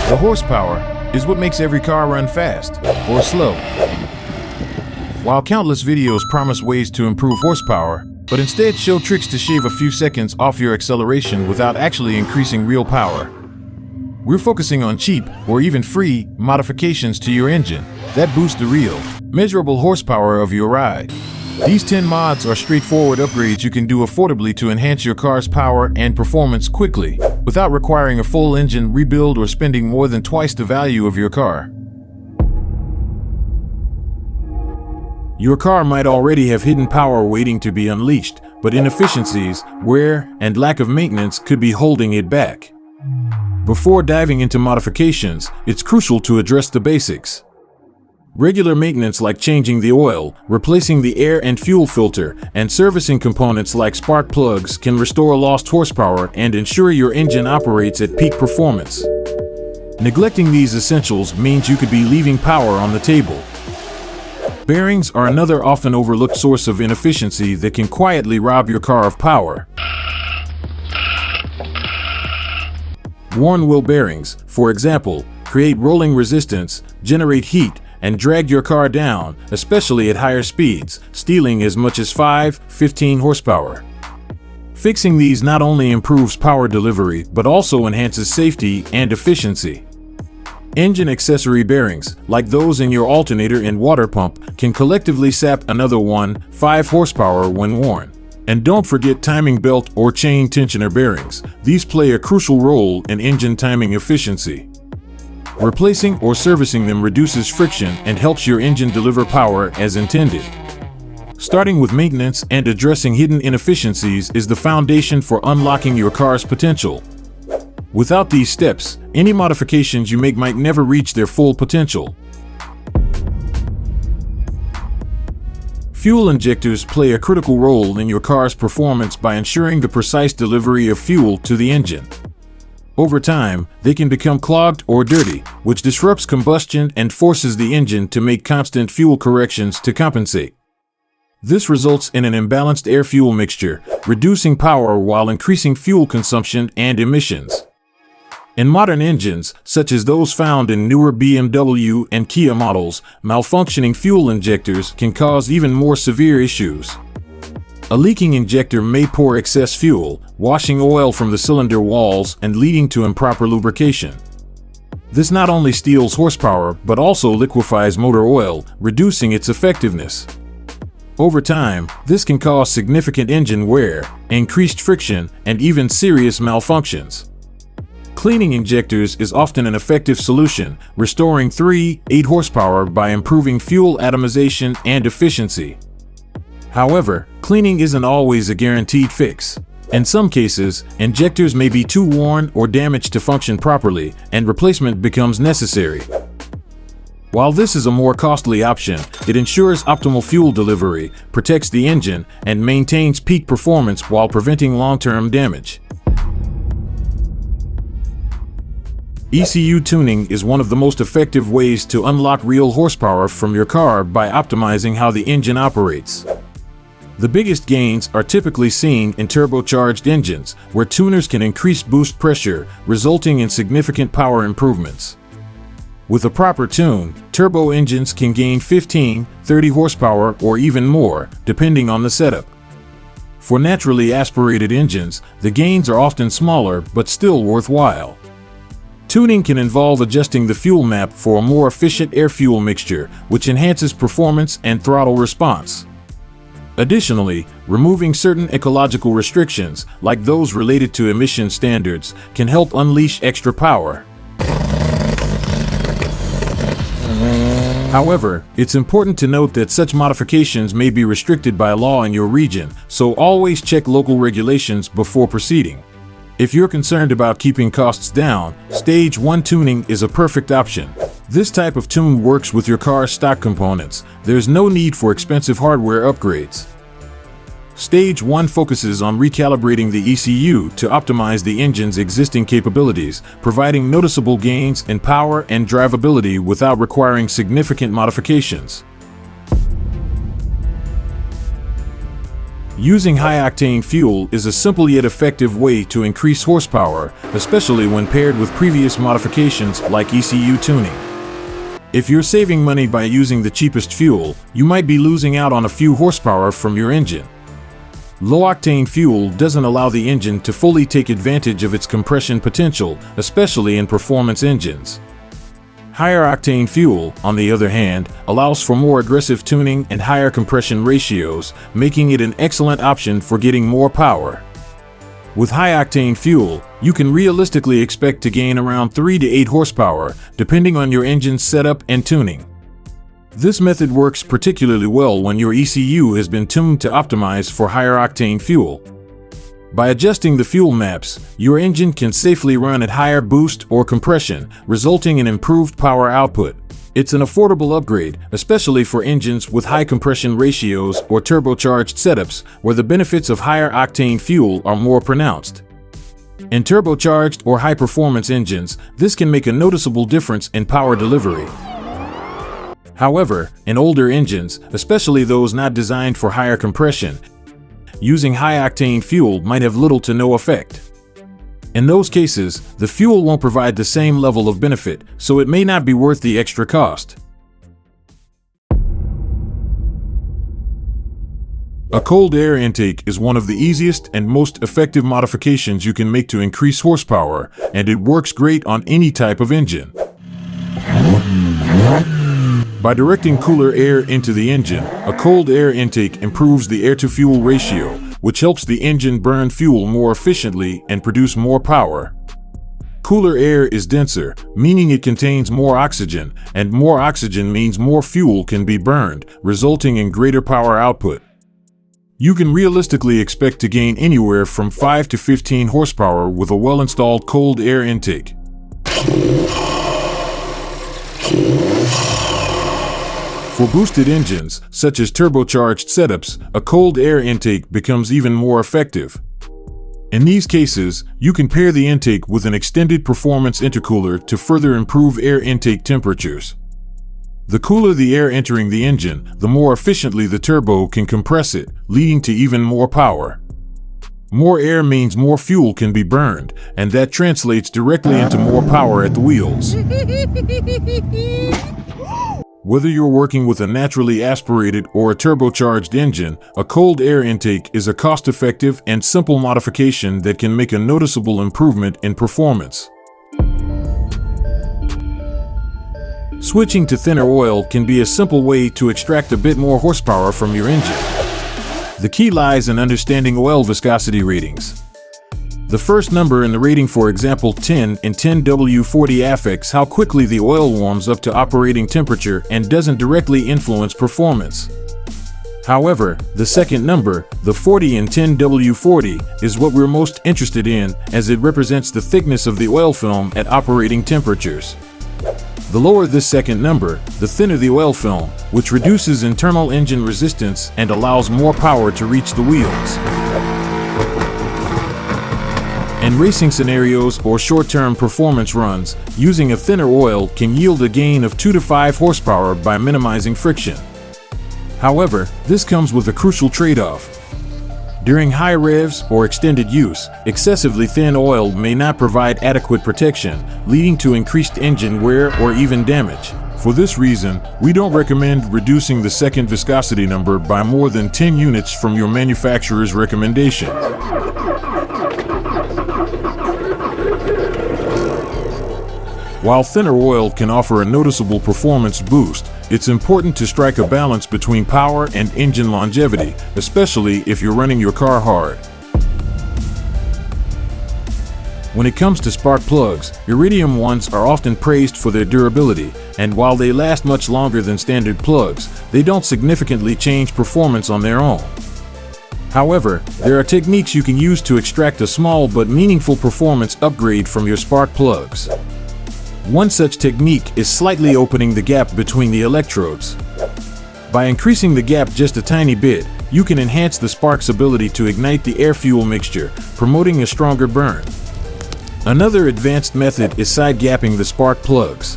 The horsepower is what makes every car run fast or slow. While countless videos promise ways to improve horsepower, but instead show tricks to shave a few seconds off your acceleration without actually increasing real power, we're focusing on cheap or even free modifications to your engine that boost the real, measurable horsepower of your ride. These 10 mods are straightforward upgrades you can do affordably to enhance your car's power and performance quickly, without requiring a full engine rebuild or spending more than twice the value of your car. Your car might already have hidden power waiting to be unleashed, but inefficiencies, wear, and lack of maintenance could be holding it back. Before diving into modifications, it's crucial to address the basics. Regular maintenance like changing the oil, replacing the air and fuel filter, and servicing components like spark plugs can restore lost horsepower and ensure your engine operates at peak performance. Neglecting these essentials means you could be leaving power on the table. Bearings are another often overlooked source of inefficiency that can quietly rob your car of power. Worn wheel bearings, for example, create rolling resistance, generate heat, and drag your car down, especially at higher speeds, stealing as much as 15 horsepower. Fixing these not only improves power delivery, but also enhances safety and efficiency. Engine accessory bearings, like those in your alternator and water pump, can collectively sap another 5 horsepower when worn. And don't forget timing belt or chain tensioner bearings. These play a crucial role in engine timing efficiency. Replacing or servicing them reduces friction and helps your engine deliver power as intended. Starting with maintenance and addressing hidden inefficiencies is the foundation for unlocking your car's potential. Without these steps, any modifications you make might never reach their full potential. Fuel injectors play a critical role in your car's performance by ensuring the precise delivery of fuel to the engine. Over time, they can become clogged or dirty, which disrupts combustion and forces the engine to make constant fuel corrections to compensate. This results in an imbalanced air-fuel mixture, reducing power while increasing fuel consumption and emissions. In modern engines, such as those found in newer BMW and Kia models, malfunctioning fuel injectors can cause even more severe issues. A leaking injector may pour excess fuel, washing oil from the cylinder walls and leading to improper lubrication. This not only steals horsepower, but also liquefies motor oil, reducing its effectiveness. Over time, this can cause significant engine wear, increased friction, and even serious malfunctions. Cleaning injectors is often an effective solution, restoring 8 horsepower by improving fuel atomization and efficiency. However, cleaning isn't always a guaranteed fix. In some cases, injectors may be too worn or damaged to function properly, and replacement becomes necessary. While this is a more costly option, it ensures optimal fuel delivery, protects the engine, and maintains peak performance while preventing long-term damage. ECU tuning is one of the most effective ways to unlock real horsepower from your car by optimizing how the engine operates. The biggest gains are typically seen in turbocharged engines, where tuners can increase boost pressure, resulting in significant power improvements. With a proper tune, turbo engines can gain 15-30 horsepower or even more, depending on the setup. For naturally aspirated engines, the gains are often smaller but still worthwhile. Tuning can involve adjusting the fuel map for a more efficient air-fuel mixture, which enhances performance and throttle response. Additionally, removing certain ecological restrictions, like those related to emission standards, can help unleash extra power. However, it's important to note that such modifications may be restricted by law in your region, so always check local regulations before proceeding. If you're concerned about keeping costs down, Stage 1 tuning is a perfect option. This type of tune works with your car's stock components. There's no need for expensive hardware upgrades. Stage 1 focuses on recalibrating the ECU to optimize the engine's existing capabilities, providing noticeable gains in power and drivability without requiring significant modifications. Using high-octane fuel is a simple yet effective way to increase horsepower, especially when paired with previous modifications like ECU tuning. If you're saving money by using the cheapest fuel, you might be losing out on a few horsepower from your engine. Low-octane fuel doesn't allow the engine to fully take advantage of its compression potential, especially in performance engines. Higher octane fuel, on the other hand, allows for more aggressive tuning and higher compression ratios, making it an excellent option for getting more power. With high-octane fuel, you can realistically expect to gain around 3 to 8 horsepower, depending on your engine's setup and tuning. This method works particularly well when your ECU has been tuned to optimize for higher octane fuel. By adjusting the fuel maps, your engine can safely run at higher boost or compression, resulting in improved power output. It's an affordable upgrade, especially for engines with high compression ratios or turbocharged setups, where the benefits of higher octane fuel are more pronounced. In turbocharged or high-performance engines, this can make a noticeable difference in power delivery. However, in older engines, especially those not designed for higher compression, using high-octane fuel might have little to no effect. In those cases, the fuel won't provide the same level of benefit, so it may not be worth the extra cost. A cold air intake is one of the easiest and most effective modifications you can make to increase horsepower, and it works great on any type of engine. By directing cooler air into the engine, a cold air intake improves the air-to-fuel ratio, which helps the engine burn fuel more efficiently and produce more power. Cooler air is denser, meaning it contains more oxygen, and more oxygen means more fuel can be burned, resulting in greater power output. You can realistically expect to gain anywhere from 5 to 15 horsepower with a well-installed cold air intake. For boosted engines, such as turbocharged setups, a cold air intake becomes even more effective. In these cases, you can pair the intake with an extended performance intercooler to further improve air intake temperatures. The cooler the air entering the engine, the more efficiently the turbo can compress it, leading to even more power. More air means more fuel can be burned, and that translates directly into more power at the wheels. Whether you're working with a naturally aspirated or a turbocharged engine, a cold air intake is a cost-effective and simple modification that can make a noticeable improvement in performance. Switching to thinner oil can be a simple way to extract a bit more horsepower from your engine. The key lies in understanding oil viscosity ratings. The first number in the rating, for example 10 in 10W40, affects how quickly the oil warms up to operating temperature and doesn't directly influence performance. However, the second number, the 40 in 10W40, is what we're most interested in, as it represents the thickness of the oil film at operating temperatures. The lower this second number, the thinner the oil film, which reduces internal engine resistance and allows more power to reach the wheels. In racing scenarios or short-term performance runs, using a thinner oil can yield a gain of 2 to 5 horsepower by minimizing friction. However, this comes with a crucial trade-off. During high revs or extended use, excessively thin oil may not provide adequate protection, leading to increased engine wear or even damage. For this reason, we don't recommend reducing the second viscosity number by more than 10 units from your manufacturer's recommendation. While thinner oil can offer a noticeable performance boost, it's important to strike a balance between power and engine longevity, especially if you're running your car hard. When it comes to spark plugs, iridium ones are often praised for their durability, and while they last much longer than standard plugs, they don't significantly change performance on their own. However, there are techniques you can use to extract a small but meaningful performance upgrade from your spark plugs. One such technique is slightly opening the gap between the electrodes. By increasing the gap just a tiny bit, you can enhance the spark's ability to ignite the air-fuel mixture, promoting a stronger burn. Another advanced method is side-gapping the spark plugs.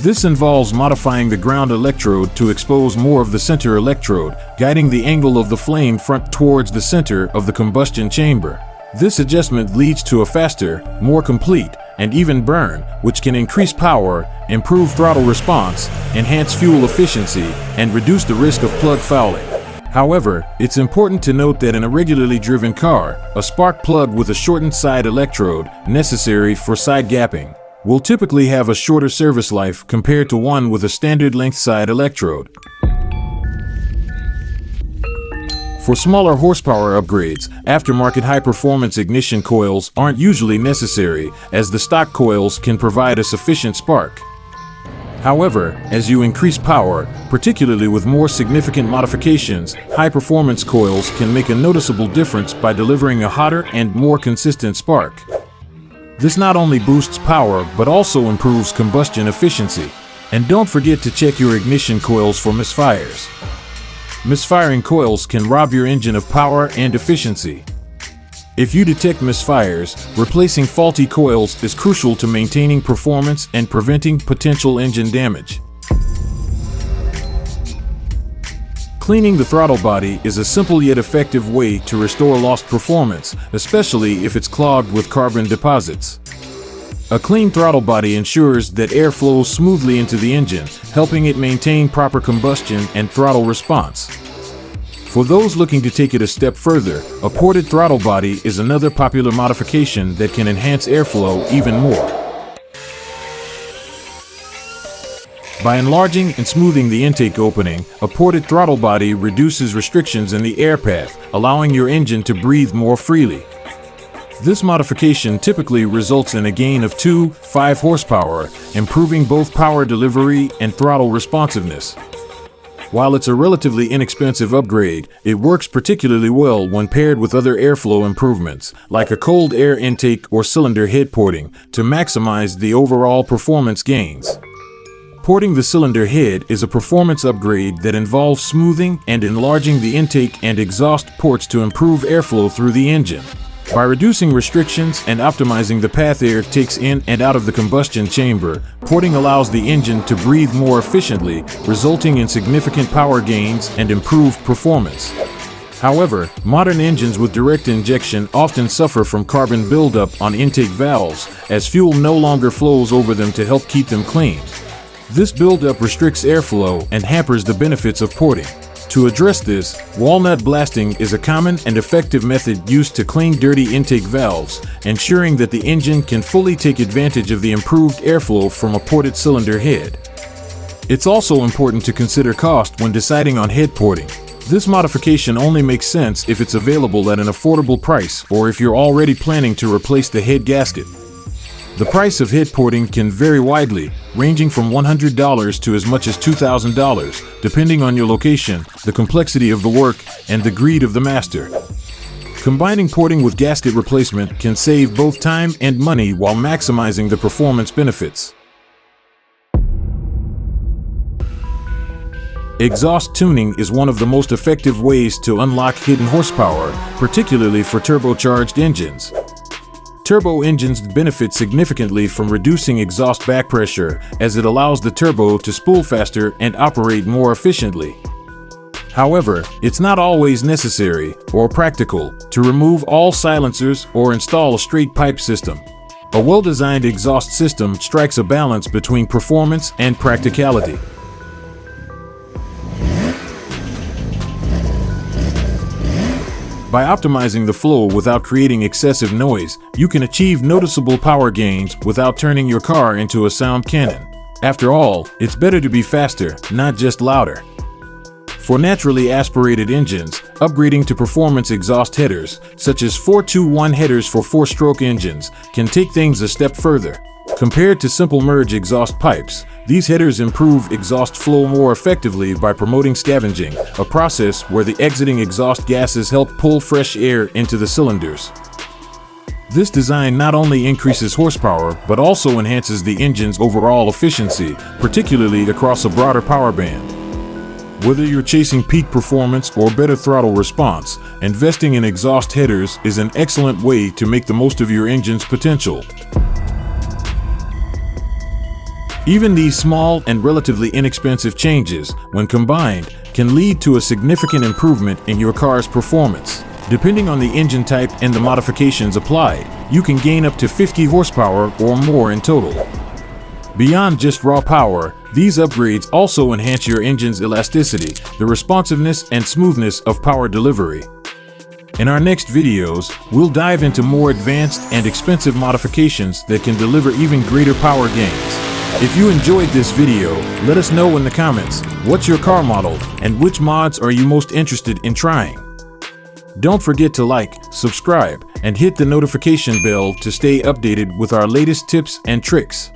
This involves modifying the ground electrode to expose more of the center electrode, guiding the angle of the flame front towards the center of the combustion chamber. This adjustment leads to a faster, more complete, and even burn, which can increase power, improve throttle response, enhance fuel efficiency, and reduce the risk of plug fouling. However, it's important to note that in a regularly driven car, a spark plug with a shortened side electrode, necessary for side gapping, will typically have a shorter service life compared to one with a standard length side electrode. For smaller horsepower upgrades, aftermarket high-performance ignition coils aren't usually necessary, as the stock coils can provide a sufficient spark. However, as you increase power, particularly with more significant modifications, high-performance coils can make a noticeable difference by delivering a hotter and more consistent spark. This not only boosts power, but also improves combustion efficiency. And don't forget to check your ignition coils for misfires. Misfiring coils can rob your engine of power and efficiency. If you detect misfires, replacing faulty coils is crucial to maintaining performance and preventing potential engine damage. Cleaning the throttle body is a simple yet effective way to restore lost performance, especially if it's clogged with carbon deposits. A clean throttle body ensures that air flows smoothly into the engine, helping it maintain proper combustion and throttle response. For those looking to take it a step further, a ported throttle body is another popular modification that can enhance airflow even more. By enlarging and smoothing the intake opening, a ported throttle body reduces restrictions in the air path, allowing your engine to breathe more freely. This modification typically results in a gain of 2-5 horsepower, improving both power delivery and throttle responsiveness. While it's a relatively inexpensive upgrade, it works particularly well when paired with other airflow improvements, like a cold air intake or cylinder head porting, to maximize the overall performance gains. Porting the cylinder head is a performance upgrade that involves smoothing and enlarging the intake and exhaust ports to improve airflow through the engine. By reducing restrictions and optimizing the path air takes in and out of the combustion chamber, porting allows the engine to breathe more efficiently, resulting in significant power gains and improved performance. However, modern engines with direct injection often suffer from carbon buildup on intake valves, as fuel no longer flows over them to help keep them clean. This buildup restricts airflow and hampers the benefits of porting. To address this, walnut blasting is a common and effective method used to clean dirty intake valves, ensuring that the engine can fully take advantage of the improved airflow from a ported cylinder head. It's also important to consider cost when deciding on head porting. This modification only makes sense if it's available at an affordable price or if you're already planning to replace the head gasket. The price of head porting can vary widely, ranging from $100 to as much as $2,000, depending on your location, the complexity of the work, and the greed of the master. Combining porting with gasket replacement can save both time and money while maximizing the performance benefits. Exhaust tuning is one of the most effective ways to unlock hidden horsepower, particularly for turbocharged engines. Turbo engines benefit significantly from reducing exhaust back pressure, as it allows the turbo to spool faster and operate more efficiently. However, it's not always necessary or practical to remove all silencers or install a straight pipe system. A well-designed exhaust system strikes a balance between performance and practicality. By optimizing the flow without creating excessive noise, you can achieve noticeable power gains without turning your car into a sound cannon. After all, it's better to be faster, not just louder. For naturally aspirated engines, upgrading to performance exhaust headers, such as 421 headers for 4-stroke engines, can take things a step further. Compared to simple merge exhaust pipes, these headers improve exhaust flow more effectively by promoting scavenging, a process where the exiting exhaust gases help pull fresh air into the cylinders. This design not only increases horsepower, but also enhances the engine's overall efficiency, particularly across a broader power band. Whether you're chasing peak performance or better throttle response, investing in exhaust headers is an excellent way to make the most of your engine's potential. Even these small and relatively inexpensive changes, when combined, can lead to a significant improvement in your car's performance. Depending on the engine type and the modifications applied, you can gain up to 50 horsepower or more in total. Beyond just raw power, these upgrades also enhance your engine's elasticity, the responsiveness and smoothness of power delivery. In our next videos, we'll dive into more advanced and expensive modifications that can deliver even greater power gains. If you enjoyed this video, let us know in the comments, what's your car model, and which mods are you most interested in trying? Don't forget to like, subscribe, and hit the notification bell to stay updated with our latest tips and tricks.